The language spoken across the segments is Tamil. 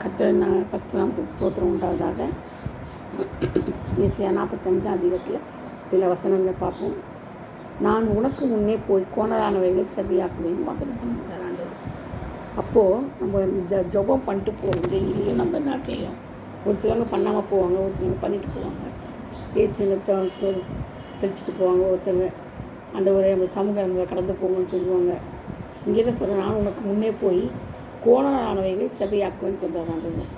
கர்த்தரின் பரிசுத்தநாமத்துக்கு ஸ்தோத்திரம் உண்டாவதாக. ஏசாயா 45 அதிகத்தில் சில வசனங்களை பார்ப்போம். நான் உனக்கு முன்னே போய் கோணலானவைகளை செவியாக்குவேன் வாக்குத்தத்தம் பண்ணுறார் ஆண்டவர். அப்போது நம்ம ஜெபம் பண்ணிட்டு போவோம். டெய்லியும் நம்ம என்ன செய்யும், ஒரு சிலவங்க பண்ணாமல் போவாங்க, ஒரு சிலவங்க பண்ணிட்டு போவாங்க, பேசி தெளிச்சுட்டு போவாங்க. ஒருத்தவங்க ஆண்டவரே நம்ம சமூக கடந்து போங்கன்னு சொல்லுவாங்க. இங்கே என்ன சொல்கிறேன், நான் உனக்கு முன்னே போய் கோணலானவைகள் செவையாக்குவேன்னு சொல்கிறார் ஆண்டவர்.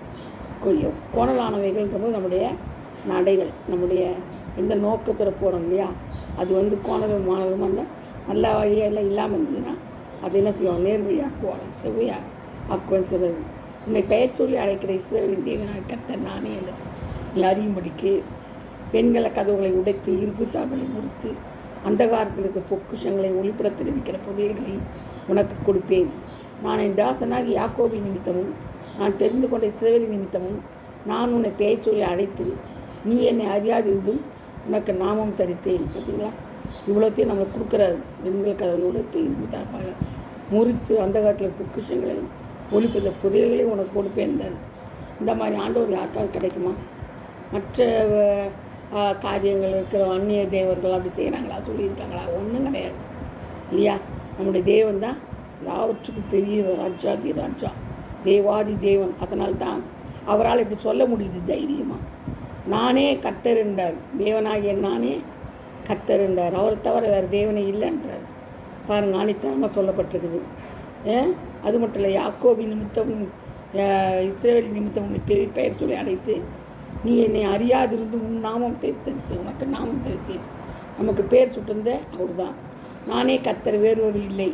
கோணலானவைகள்ன்றபோது நம்முடைய நடைகள், நம்முடைய எந்த நோக்கத்தில் போகிறோம் இல்லையா, அது கோணலும் மாணலும் அந்த நல்ல வழியெல்லாம் இல்லாமல் இருந்ததுன்னா அது என்ன செய்வோம், நேர்வழியாக்குவாங்க, செவ்வையாக ஆக்குவேன்னு சொல்கிறது. உன்னை பெயர் சொல்லி அழைக்கிற இஸ்ரவேலின் தேவனாக கர்த்தர் நானே என்று அறியும்படிக்கு பெண்களை கதவுகளை உடைத்து இருப்பு தாள்களை முறித்து அந்தகாரத்தில் இருக்கிற பொக்குஷங்களை ஒளிப்புறத்தில் இருக்கிற புதையல்களை உனக்கு கொடுப்பேன். நான் என் தாசனாகி யாக்கோபின் நிமித்தமும் நான் தெரிந்து கொண்ட இஸ்ரவேலின் நிமித்தமும் நான் உன்னை பெயர் சொல்லி அழைத்து நீ என்னை அறியாதிருந்தும் உனக்கு நாமம் தரித்தேன். பார்த்தீங்களா, இவ்வளோத்தையும் நம்மளுக்கு கொடுக்குறாரு. பெண்கள் கதவுகளை உடைத்து இருப்பு தாழ்பாக முறித்து அந்தகாரத்தில் பொக்குஷங்களை ஒளிப்புற புதையல்களையும் உனக்கு கொடுப்பேன்றார். இந்த மாதிரி ஆண்டவர் யாருக்காவது கிடைக்குமா? மற்ற காரியங்கள் இருக்கிற அந்நிய தேவர்கள் அப்படி செய்கிறாங்களா, சொல்லியிருக்காங்களா? ஒன்றும் கிடையாது இல்லையா. நம்முடைய தேவன் தான் எல்லாவற்றுக்கும் பெரிய ராஜாதி ராஜா, தேவாதி தேவன். அதனால்தான் அவரால் இப்படி சொல்ல முடியுது தைரியமாக. நானே கர்த்தர் என்றார், தேவனாகிய நானே கர்த்தர் என்றார். அவரை தவிர வேறு தேவனே இல்லைன்றார். பாருங்க, ஆணித்தனமாக சொல்லப்பட்டிருக்குது. அது மட்டும் இல்லை, யாக்கோபின் நிமித்தம் இஸ்ரவேல் நிமித்தம் உன்னை பெயர் சொல்லி அழைத்து நீ என்னை அறியாதிருந்து உன் நாமம் தெரிவித்து உனக்கு நாமம் தெரிவித்தேன். நமக்கு பேர் சுட்டிருந்த அவர் தான். நானே கர்த்தர், வேறொரு இல்லை,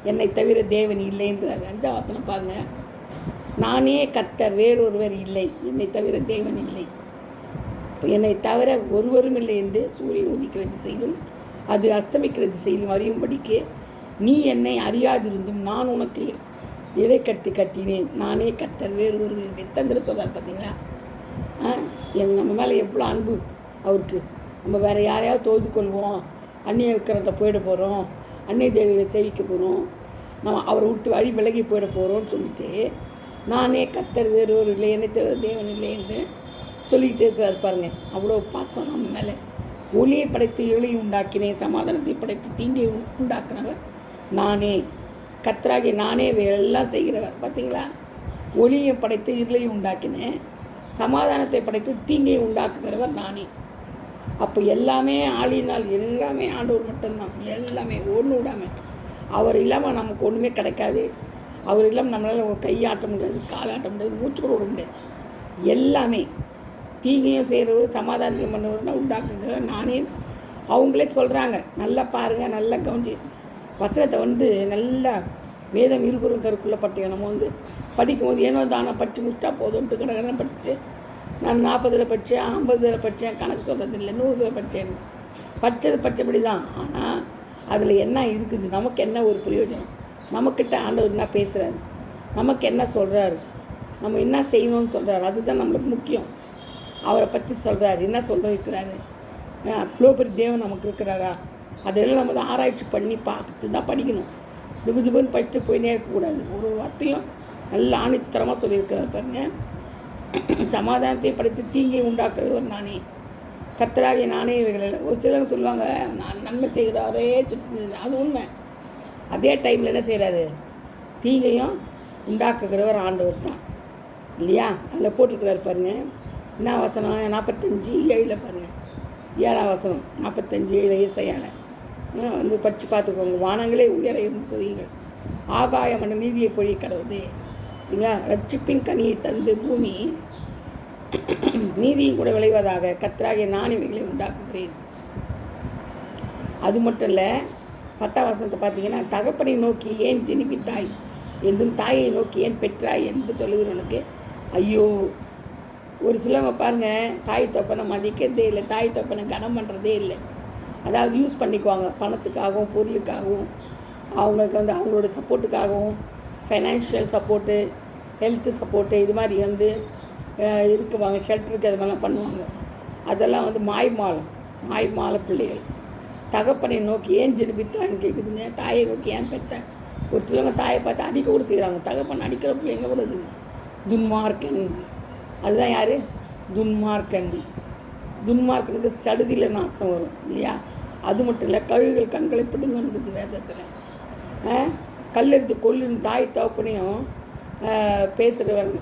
என்னை தவிர தேவன் இல்லைன்றார். 5ஆம் வசனம் பாருங்கள். நானே கர்த்தர், வேறொருவர் இல்லை, என்னை தவிர தேவன் இல்லை. என்னை தவிர ஒருவரும் இல்லை என்று சூரியன் உதிக்கிற திசையிலும் அது அஸ்தமிக்கிற திசையிலும் அறியும்படிக்கு நீ என்னை அறியாதிருந்தும் நான் உனக்கு இதை கட்டினேன். நானே கர்த்தர், வேறொருவர் எத்தனை சொல்கிறார் பார்த்தீங்களா. நம்ம மேலே எவ்வளோ அன்பு அவருக்கு. நம்ம வேறு யாரையாவது தொழுது கொள்வோம், அந்நிய விக்கிரத்தை போயிட போகிறோம், அன்னை தேவியை சேவிக்க போகிறோம், நம்ம அவரை விட்டு வழி விலகி போயிட போகிறோம்னு சொல்லிட்டு நானே கர்த்தர், வேறொரு இல்லை, என்னை தவிர தேவன் இல்லை என்று சொல்லிக்கிட்டே இருக்கிறார். பாருங்க, அவ்வளோ பாசம் நம்ம மேலே. ஒளியை படைத்து இருளையும் உண்டாக்கினேன், சமாதானத்தை படைத்து தீங்கையை உண்டாக்குனவர் நானே, கர்த்தராகிய நானே எல்லாம் செய்கிறவர். பார்த்தீங்களா, ஒளியை படைத்து இருளையும் உண்டாக்கினேன், சமாதானத்தை படைத்து தீங்கையை உண்டாக்குகிறவர் நானே. அப்போ எல்லாமே ஆளினால், எல்லாமே ஆண்டவர் மட்டும்தான். எல்லாமே ஒன்று விடாமல். அவர் இல்லாமல் நமக்கு ஒன்றுமே கிடைக்காது. அவர் இல்லாமல் நம்மளால் கையாட்ட முடியாது, காலாட்ட முடியாது, மூச்சு கூட விட முடியாது. எல்லாமே தீங்கையும் செய்கிறவர், சமாதானத்தையும் பண்ணுறவர்னா உண்டாக்குகிறவர் நானே. அவங்களே சொல்கிறாங்க. நல்லா பாருங்கள், நல்லா கவனிச்சு வசனத்தை நல்லா வேதம் இருபுறம் கருக்குள்ளே பட்டிய நம்ம படிக்கும்போது ஏனோ தானே படித்து முடிச்சா போதும்ட்டு கடற்கரை படித்து நான் 40 படித்தேன், 50 படித்தேன், கணக்கு சொல்கிறதில்லை, 100 படித்தேன். படித்தபடி தான். ஆனால் அதில் என்ன இருக்குது, நமக்கு என்ன ஒரு பிரயோஜனம், நமக்கிட்ட ஆண்டவர் என்ன பேசுகிறாரு, நமக்கு என்ன சொல்கிறாரு, நம்ம என்ன செய்யணும்னு சொல்கிறாரு, அதுதான் நம்மளுக்கு முக்கியம். அவரை பற்றி சொல்கிறாரு, என்ன சொல்லியிருக்கிறாரு, அவ்வளோ பெரிய தேவன் நமக்கு இருக்கிறாரா, அதெல்லாம் நம்ம தான் ஆராய்ச்சி பண்ணி பார்த்துட்டு தான் படிக்கணும். துபுன்னு படிச்சுட்டு போயினே இருக்கக்கூடாது. ஒரு வார்த்தையும் நல்ல ஆணித்தரமாக சொல்லியிருக்கிறார். பாருங்க, சமாதானத்தை படைத்து தீங்கை உண்டாக்குறவர் நானே, கர்த்தராகிய நானே இவைகள். ஒரு சிலவங்க சொல்லுவாங்க நான் நன்மை செய்கிறாரே சுற்றி, அது உண்மை. அதே டைமில் என்ன செய்கிறாரு, தீங்கையும் உண்டாக்குகிறவர் ஆண்டவர் தான் இல்லையா. அதில் போட்டிருக்கிறார் பாருங்க. என்ன வசனம், 45:7 பாருங்கள். 7ஆம் வசனம், 45:7 ஏசாயால படித்து பார்த்துக்கோங்க. வானங்களே உயர இருந்து சொல்லுங்கள், ஆகாயம் நீதியை பொழி கடவுது இல்லைங்களா. ரட்சிப்பின் கனியை தந்து பூமி நீதியும் கூட விளைவதாக கர்த்தராகிய நான் இவைகளை உண்டாக்குகிறேன். அது மட்டும் இல்லை, 10ஆம் வசனத்தை பார்த்தீங்கன்னா, தகப்பனை நோக்கி ஏன் ஜெனிப்பித்தாய் என்றும் தாயை நோக்கி ஏன் பெற்றாய் என்று சொல்லுகிறவனுக்கு ஐயோ. ஒரு சிலவங்க பாருங்கள், தாய் தப்பனை மதிக்கிறதே இல்லை, தாய் தப்பனை கனம் பண்ணுறதே இல்லை. அதாவது யூஸ் பண்ணிக்குவாங்க, பணத்துக்காகவும் பொருளுக்காகவும், அவங்களுக்கு அவங்களோட சப்போர்ட்டுக்காகவும், ஃபைனான்ஷியல் சப்போர்ட்டு, ஹெல்த்து சப்போர்ட்டு, இது மாதிரி இருக்குவாங்க, ஷெல்டருக்கு அது மாதிரிலாம் பண்ணுவாங்க. அதெல்லாம் மாய்மால பிள்ளைகள். தகப்பனை நோக்கி ஏன் ஜெனிப்பித்தான்னு கேட்குதுங்க, தாயை நோக்கி ஏன் பெற்ற. ஒரு சிலவங்க தாயை பார்த்து அடிக்க கூட செய்கிறாங்க. தகப்பன் அடிக்கிற பிள்ளைங்க கூட இருக்குது. துன்மார்க்கன். அதுதான் யார்? துன்மார்க்கன். துன்மார்க்கனுக்கு சடுதியில் நாசம் வரும் இல்லையா? அது மட்டும் இல்லை, கழுகுகள் கண்களை பிடுங்கன்னு வேதத்தில். கல்லெடுத்து கொல்லுன்னு தாய் தகப்பனையும் பேசுகிறவன்,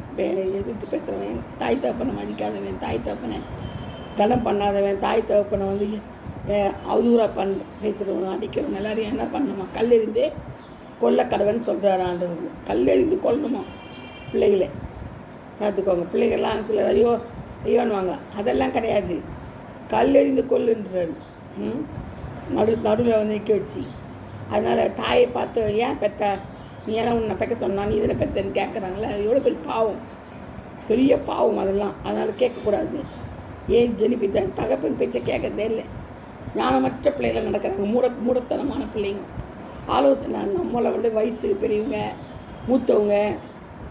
எதிர்த்து பேசுகிறவன், தாய் தகப்பனை மதிக்காதவன், தாய் தகப்பனை கனம் பண்ணாதவன், தாய் தகப்பனை வந்து அவதூறாக பேசுகிறவன், அடிக்கிறவன் எல்லாரையும் என்ன பண்ணணுமா? கல்லெறிந்து கொல்ல கடவுள்னு சொல்கிறார் ஆண்டவர். கல்லெறிந்து கொல்லணுமா பிள்ளைகளை? பார்த்துக்கோங்க. பிள்ளைகள்லாம் சிலர் ஐயோ ஐயோன்னுவாங்க. அதெல்லாம் கிடையாது. கல்லெறிந்து கொல்லுன்றாரு. நடுவில் வந்து நிற்க வச்சு. அதனால் தாயை பார்த்து ஏன் பெத்த, நீ ஏன்னா உன்னை பெக்க சொன்னா, நீ இதில் பெத்தன்னு கேட்குறாங்களே, அது எவ்வளோ பெரிய பாவம், பெரிய பாவம் அதெல்லாம். அதனால் கேட்கக்கூடாது. ஏன் ஜெனிப்பித்த தகப்பன் பேச்சை கேட்கறதே இல்லை. ஞானமற்ற பிள்ளைகள் நடக்கிறாங்க, மூடத்தனமான பிள்ளைங்க. ஆலோசனை நம்மளை வந்து வயசுக்கு பெரியவங்க, மூத்தவங்க,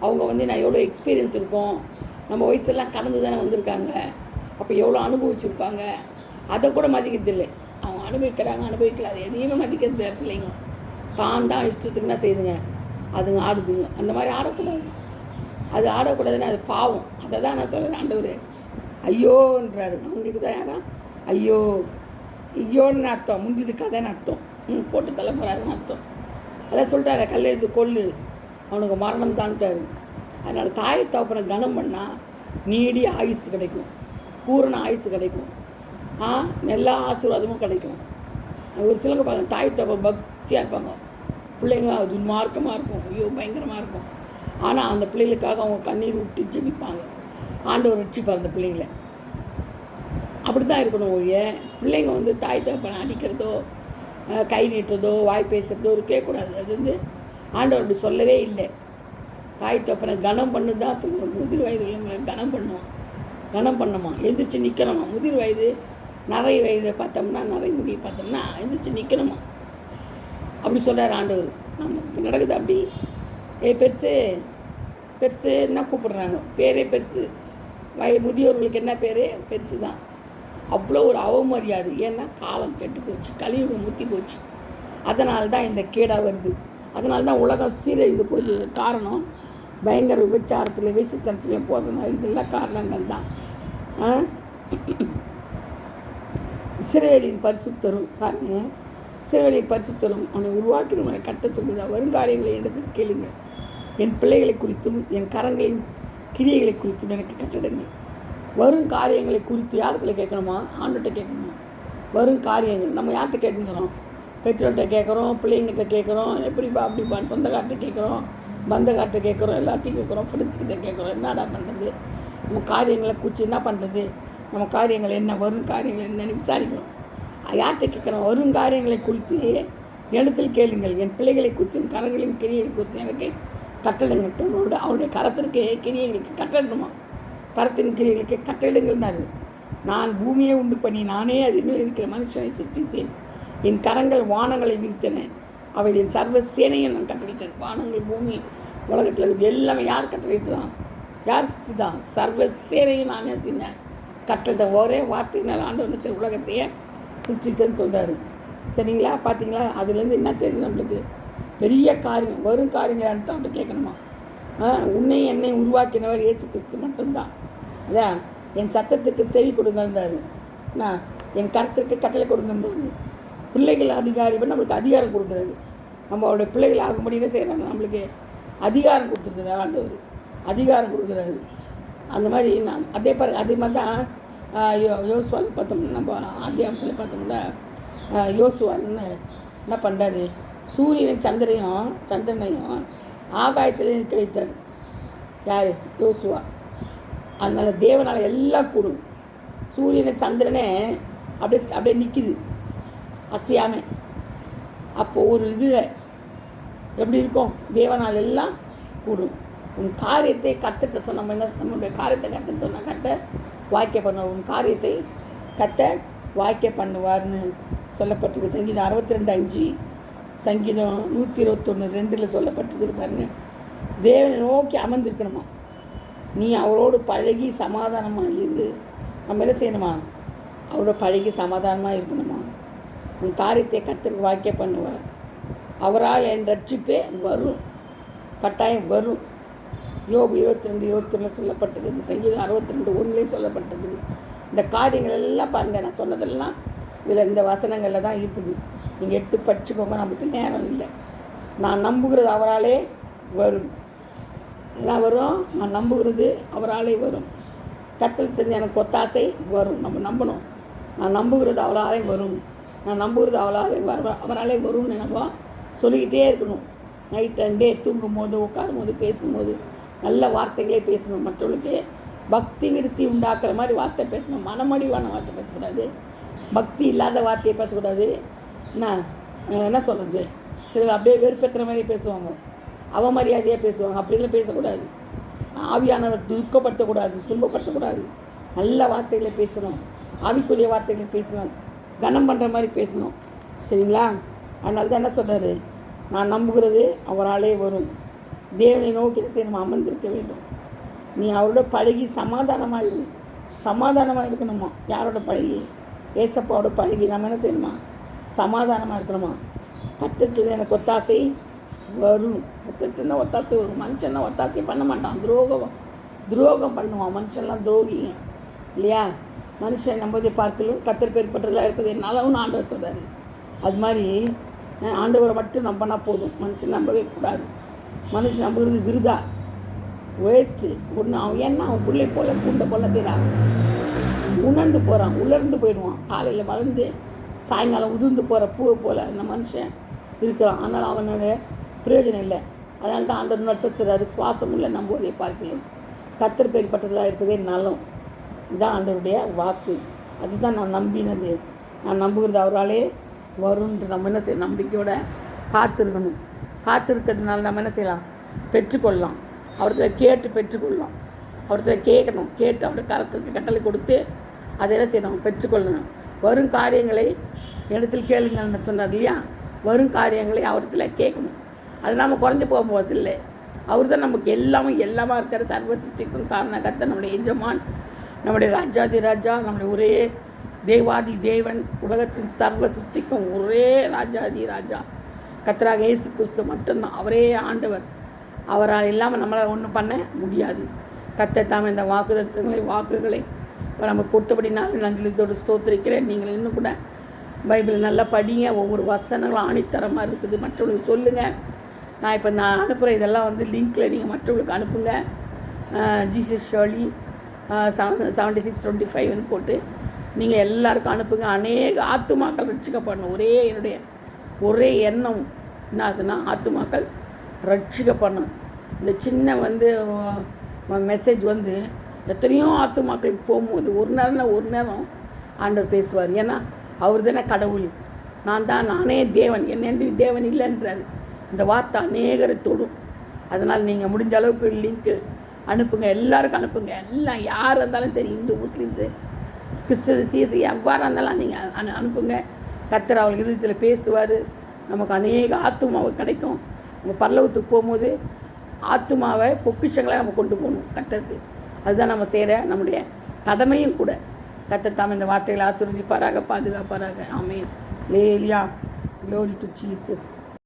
அவங்க வந்து நான் எவ்வளோ எக்ஸ்பீரியன்ஸ் இருக்கும், நம்ம வயசெல்லாம் கடந்து தானே வந்திருக்காங்க, அப்போ எவ்வளோ அனுபவிச்சுருப்பாங்க, அதை கூட மதிக்கிறதில்லை. அவங்க அனுபவிக்கல, அது எதையுமே மதிக்கிறது பிள்ளைங்க. தான் இஷ்டத்துக்கு என்ன செய்யுதுங்க, அதுங்க ஆடுதுங்க. அந்த மாதிரி ஆடக்கூடாது. அது ஆடக்கூடாதுன்னு அது பாவம். அதை தான் நான் சொல்கிறேன். ஆண்டவர் ஐயோன்றாரு. அவங்களுக்கு தான் யாரா ஐயோ, ஐயோன்னு அர்த்தம், முந்திது கதைன்னு அர்த்தம், போட்டு தள்ள போகிறாருன்னு அர்த்தம். அதான் சொல்லிட்டாரு, கல்லெடுத்து கொல்லு, அவனுக்கு மரணம் தான்ட்டாரு. அதனால் தாய் தகப்பனை கனம் பண்ணால் நீடிய ஆயுசு கிடைக்கும், பூரண ஆயுசு கிடைக்கும், எல்லா ஆசீர்வாதமும் கிடைக்கும். ஒரு சிலங்க பாருங்க, தாய் தகப்பன் பக்தியாக இருப்பாங்க, பிள்ளைங்க துன்மார்க்கமாக இருக்கும், ஐயோ பயங்கரமாக இருக்கும். ஆனால் அந்த பிள்ளைகளுக்காக அவங்க கண்ணீர் விட்டு ஜெபிப்பாங்க, ஆண்டவர் ரட்சிப்பார் அந்த பிள்ளைங்களை. அப்படி தான் இருக்கணும் ஒழிய பிள்ளைங்க வந்து தாய் தகப்பனை அடிக்கிறதோ கை நீட்டுறதோ வாய் பேசுகிறதோ இருக்கக்கூடாது. அது வந்து ஆண்டவர் அப்படி சொல்லவே இல்லை. தாய் தகப்பனை கனம் பண்ணு தான் சொல்லுவோம். முதிர் வயது உள்ளவங்களை கனம் பண்ணணுமா, எந்திரிச்சு நிற்கணுமா. முதிர் வயது நிறைய வயதை பார்த்தோம்னா, நிறைய முடியை பார்த்தோம்னா எந்திரிச்சு நிற்கணுமா, அப்படி சொல்கிறார் ஆண்டவர். நம்ம நடக்குது அப்படி. பெருசு என்ன கூப்பிடுறாங்க, பேரே பெருசு. முதியோர்களுக்கு என்ன பேர்? பெருசு தான். அவ்வளோ ஒரு அவமரியாதை. ஏன்னா காலம் கெட்டு போச்சு, கலியுகம் முத்தி போச்சு. அதனால தான் இந்த கேடா வருது. அதனால தான் உலகம் சீரழிந்து போச்சு. காரணம் பயங்கர விபச்சாரத்தில் வேசித்தனத்துலேயும் போகிறதுனால இதெல்லாம் காரணங்கள் தான். இஸ்ரவேலின் பரிசுத்தரும் பாருங்க, இஸ்ரவேலின் பரிசுத்தரும் அவனை உருவாக்கினவனை கட்ட சொல்லுதா, வருங்காரியங்களை எடுத்து கேளுங்கள், என் பிள்ளைகளை குறித்தும் என் கரங்களின் கிரியைகளை குறித்தும் எனக்கு கட்டடுங்கள். வரும் காரியங்களை குறித்து யார்கிட்ட கேட்கணுமா? ஆண்டுகிட்ட கேட்கணுமா? வரும் காரியங்கள் நம்ம யார்கிட்ட கேட்குறோம்? பெற்றோர்கிட்ட கேட்குறோம், பிள்ளைங்கிட்ட கேட்குறோம், எப்படிப்பா அப்படிப்பான்னு சொந்தக்கார்ட்ட கேட்குறோம், பந்தக்கார்ட்ட கேட்குறோம், எல்லாத்தையும் கேட்குறோம், ஃப்ரெண்ட்ஸ்கிட்ட கேட்குறோம். என்னடா பண்ணுறது? நம்ம காரியங்களை குறித்து என்ன பண்ணுறது? நம்ம காரியங்கள் என்ன, வரும் காரியங்கள் என்னன்னு விசாரிக்கிறோம். யார்கிட்ட கேட்குறோம்? வரும் காரியங்களை குறித்து இடத்தில் கேளுங்கள், என் பிள்ளைகளை குறித்தும் கரங்களின் கிரியைகளை குறித்து எனக்கு கட்டளைங்க. அவருடைய கரத்திற்கு கிரியைகளுக்கு கட்டடணுமா? கரத்தின் கிரியைகளுக்கு கட்டளைங்கள்னாரு. நான் பூமியை உண்டு பண்ணி நானே அதில் இருக்கிற மனுஷனை சிருஷ்டித்தேன். என் கரங்கள் வானங்களை விரித்தன, அவைகளின் சர்வ சேனையை நான் கட்டளிட்டேன். வானங்கள் பூமி உலகத்தில் இருக்குது எல்லாமே யார் கட்டளிட்டு தான்? யார் சிருஷ்டி தான்? சர்வ சேனையை நான் செஞ்சேன், கட்டளை ஒரே வார்த்தையினால் ஆண்டவனத்தை உலகத்தையே சிருஷ்டித்தேன்னு சொல்கிறாரு. சரிங்களா? பார்த்தீங்களா? அதுலேருந்து என்ன தெரியுது நம்மளுக்கு? பெரிய காரியம், வரும் காரியங்கள் தான் அப்படி கேட்கணுமா? உன்னை என்னை உருவாக்கினவர் இயேசு கிறிஸ்து மட்டும்தான். அதான் என் சத்தத்துக்கு செவி கொடுங்கன்றாரு, நான் என் கருத்துக்கு கட்டளை கொடுங்கன்றாரு. பிள்ளைகள் அதிகாரி பண்ணி நம்மளுக்கு அதிகாரம் கொடுக்குறாரு. நம்ம அவருடைய பிள்ளைகள் ஆகும்படியே செய்கிறாங்க, நம்மளுக்கு அதிகாரம் கொடுத்துருக்குறாரு. ஆண்டவர் அதிகாரம் கொடுக்குறாரு. அந்த மாதிரி நான் அதே மாதிரி தான் யோசுவாவில் பார்த்தோம்னா, நம்ம அத்தியாயத்தில் பார்த்தோம்னா யோசுவான்னு என்ன பண்ணுறாரு? சந்திரனையும் ஆகாயத்திலே நிற்க வைத்தார். யார்? யோசுவா. அதனால் தேவனால் எல்லாம் கூடும். சூரியனை சந்திரனே அப்படியே நிற்கிது அசையாமல். அப்போது ஒரு இது எப்படி இருக்கும்? தேவனால் எல்லாம் கூடும். உன் காரியத்தை கற்றுட்ட சொன்ன, நம்ம என்ன, நம்மளுடைய காரியத்தை கற்றுட்டு சொன்னால் கட்ட வாய்க்க பண்ணுவார். உன் காரியத்தை கத்த வாய்க்க பண்ணுவார்னு சொல்லப்பட்டிருக்கு. சங்கீதம் 62:5, சங்கீதம் 121:2 சொல்லப்பட்டிருக்கு. பாருங்க, தேவனை நோக்கி அமர்ந்திருக்கணுமா, நீ அவரோடு பழகி சமாதானமாக இரு. நம்ம என்ன செய்யணுமா? அவரோட பழகி சமாதானமாக இருக்கணுமா. உன் காரியத்தை கர்த்தருக்கு வாய்க்க பண்ணுவார். அவரால் என் ரட்சிப்பே வரும், கட்டாயம் வரும். யோபு 22:21 சொல்லப்பட்டிருக்குது. சங்கீதம் 62:1 சொல்லப்பட்டிருக்குது. இந்த காரியங்கள் எல்லாம் பாருங்கள், நான் சொன்னதெல்லாம் இதில் இந்த வசனங்களில் தான் இருக்குது. நீங்கள் எடுத்து படிச்சுக்கோங்க, நமக்கு நேரம் இல்லை. நான் நம்புகிறது அவராலே வரும். என்ன வரும்? நான் நம்புகிறது அவராலே வரும். கர்த்தர் தெரிஞ்ச எனக்கு ஒத்தாசை வரும். நம்ம நம்பணும். நான் நம்புகிறது அவராலே வரும், நான் நம்புகிறது அவராலே வரும்னு நம்ம சொல்லிக்கிட்டே இருக்கணும். நைட் அண்ட் டே தூங்கும் போது, உட்காரும் போது, பேசும்போது நல்ல வார்த்தைகளே பேசணும். மற்றவர்களுக்கு பக்தி விருத்தி உண்டாக்குற மாதிரி வார்த்தை பேசணும். மனமடிவான வார்த்தை பேசக்கூடாது, பக்தி இல்லாத வார்த்தையை பேசக்கூடாது. என்ன சொல்கிறது, சிலர் அப்படியே வெறுப்பேற்றுற மாதிரி பேசுவாங்க, அவமரியாதையாக பேசுவாங்க. அப்படிலாம் பேசக்கூடாது. ஆவியானவர் துக்கப்படுத்தக்கூடாது, துன்பப்படுத்தக்கூடாது. நல்ல வார்த்தைகளை பேசணும், ஆவிக்குரிய வார்த்தைகளை பேசணும், கனம் பண்ணுற மாதிரி பேசணும். சரிங்களா? அதனால தான் என்ன சொல்கிறாரு, நான் நம்புகிறது அவராலே வரும். தேவனை நோக்கி நம்ம அமர்ந்திருக்க வேண்டும். நீ அவரோட பழகி சமாதானமாக இருக்கணுமா? யாரோட பழகி? ஏசப்பாவோட பழகி நம்ம என்ன செய்யணுமா? சமாதானமாக இருக்கணுமா? கர்த்தருக்கு எனக்கு ஒத்தாசை வரும். கர்த்தருக்கு ஒத்தாசை வரும். மனுஷன்னா ஒத்தாசை பண்ண மாட்டான், துரோகம் பண்ணுவான். மனுஷன்லாம் துரோகிங்க இல்லையா? மனுஷன் நம்பதை பார்க்கலும் கர்த்தர் பேர்பட்டதாக இருப்பது நலவுன்னு ஆண்டவர் சொல்கிறாரு. அது மாதிரி ஆண்டவரை மட்டும் நம்பினா போதும், மனுஷன் நம்பவே கூடாது. மனுஷன் நம்புகிறது விருதா, வேஸ்ட்டு. ஒன்று அவன் ஏன்னா அவன் பிள்ளை போல பூண்டை போல செய்கிறான், உணர்ந்து போகிறான், உலர்ந்து போயிடுவான். காலையில் வளர்ந்து சாயங்காலம் உதிர்ந்து போகிற பூவை போல் அந்த மனுஷன் இருக்கிறான். அதனால் அவனோட பிரயோஜனம் இல்லை. அதனால தான் ஆண்டவர் நடத்த சொல்கிறாரு, சுவாசம் இல்லை நம்புவதை பார்க்கலாம் கர்த்தர் பேர்பட்டதாக இருப்பதே நலம். இதுதான் ஆண்டவருடைய வாக்கு. அதுதான் நான் நம்பினது. நான் நம்புகிறது அவராலே வரும்ன்று நம்ம என்ன செய்யணும்? நம்பிக்கையோட காத்திருக்கணும். காத்திருக்கிறதுனால நம்ம என்ன செய்யலாம்? பெற்றுக்கொள்ளலாம். அவர்கிட்ட கேட்டு பெற்றுக்கொள்ளலாம். அவர்கிட்ட கேட்கணும், கேட்டு அவருடைய கரத்திற்கு கட்டளை கொடுத்து அதை என்ன செய்யணும்? பெற்றுக்கொள்ளணும். வரும் காரியங்களை இடத்தில் கேளுங்கள்னு சொன்னார் இல்லையா? வரும் காரியங்களை அவர்கிட்ட கேட்கணும். அது நம்ம குறைஞ்சி போகும்போதில்லை. அவர் தான் நமக்கு எல்லாமா இருக்கிற சர்வ சிருஷ்டிக்கும் காரணகர்த்தர், நம்முடைய எஜமான், நம்முடைய ராஜாதி ராஜா, நம்முடைய ஒரே தேவாதி தேவன், உலகத்தின் சர்வ சிருஷ்டிக்கும் ஒரே ராஜாதி ராஜா கர்த்தராக இயேசு கிறிஸ்து மட்டும்தான். அவரே ஆண்டவர். அவரால் இல்லாமல் நம்மளால் ஒன்றும் பண்ண முடியாது. கர்த்தர் தாம் இந்த வாக்குகளை நம்ம கொடுத்தபடினாலும் நன்றியோடு ஸ்தோத்திரிக்கிறேன். நீங்கள் இன்னும் கூட பைபிள் நல்லா படிங்க. ஒவ்வொரு வசனங்களும் ஆணித்தரமாக இருக்குது. மற்றவங்களுக்கு சொல்லுங்கள். நான் அனுப்புகிற இதெல்லாம் லிங்க்கில் நீங்கள் மற்றவங்களுக்கு அனுப்புங்க. ஜீசஸ் ஷர்லி 7625 போட்டு நீங்கள் எல்லாருக்கும் அனுப்புங்க. அநேக ஆத்துமாக்கள் ரட்சிக்கப்படணும். ஒரே எண்ணம் என்னதுன்னா, ஆத்துமாக்கள் ரட்சிக்கப்படணும். இந்த சின்ன மெசேஜ் எத்தனையோ ஆத்துமாக்களுக்கு போகும்போது ஒரு நேரம் ஆண்டவர் பேசுவார். ஏன்னா அவர் தானே கடவுள், நானே தேவன், என்னென்று தேவன் இல்லைன்றார். இந்த வார்த்தை அநேகரை தொடும். அதனால் நீங்கள் முடிஞ்ச அளவுக்கு லிங்க்கு அனுப்புங்க, எல்லாருக்கும் அனுப்புங்க. எல்லாம் யார் இருந்தாலும் சரி, இந்து முஸ்லீம்ஸு கிறிஸ்டின் சிஎஸ்சி எவ்வாறாக இருந்தாலும் நீங்கள் அனுப்புங்க. கர்த்தர் அவளுக்கு இதயத்தில் பேசுவார். நமக்கு அநேக ஆத்துமாவை கிடைக்கும். நம்ம பரலோகத்துக்கு போகும்போது ஆத்துமாவை பொக்கிஷங்களை நம்ம கொண்டு போகணும் கர்த்தருக்கு. அதுதான் நம்ம செய்கிற நம்முடைய கடமையும் கூட. கர்த்தர் தாம் இந்த வார்த்தைகளை ஆசீர்வதிப்பாராக, பாதுகாப்பாராக. ஆமென். லேலியா, க்ளோரி டு ஜீசஸ்.